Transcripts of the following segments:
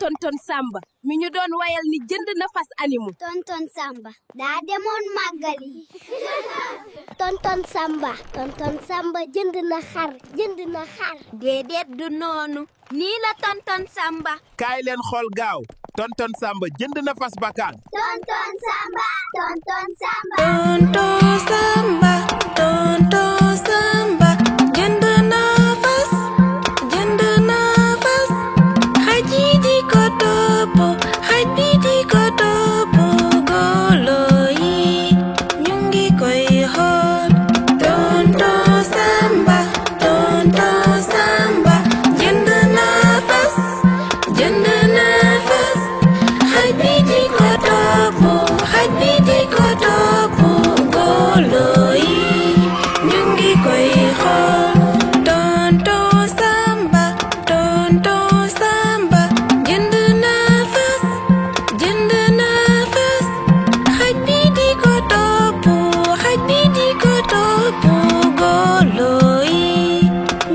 tonton Samba mi ñu doon wayal ni jënd na fas animu. tonton Samba daa demoon màggali. tonton Samba jënd na xar déedéet du noonu nii la tonton Samba. kaay leen xool gaaw tonton Samba jënd na fas bakaan. tonton Samba. tonton Samba jënd na fas xaj yi di ko topp xaj bi di ko topp golo yi ñu ngi koy xool. tonton Samba jënd na fas xaj bi di ko topp golo yi ñu ngi koy xool. tonton Samba jënd na fas xaj bi di ko topp golo yi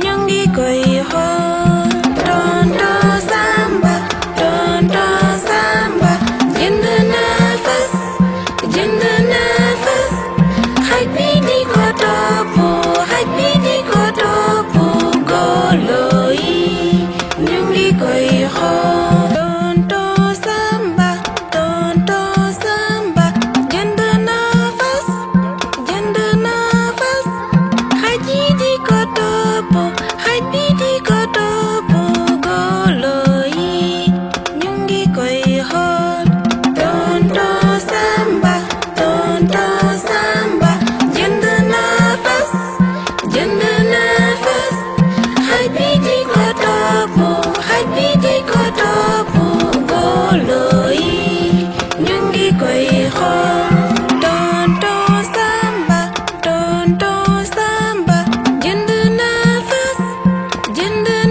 ñu ngi koy xool. tonton Samba jënd na fas xaj bi di ko topp golo yi ñu ngi koy xool. tonton Samba jënd na fas xaj yi di ko topp golo yi ñu ngi koy xool. tonton Samba jënd na fas xaj bi di ko topp golo yi ñu ngi koy xool. tonton Samba jënd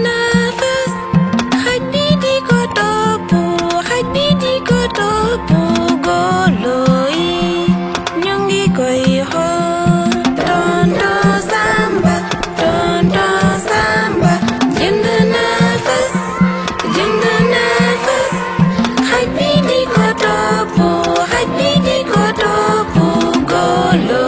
na fas xaj bi di ko topp golo yi ñu ngi koy xool. tonton Samba jënd na fas xaj bi di ko topp golo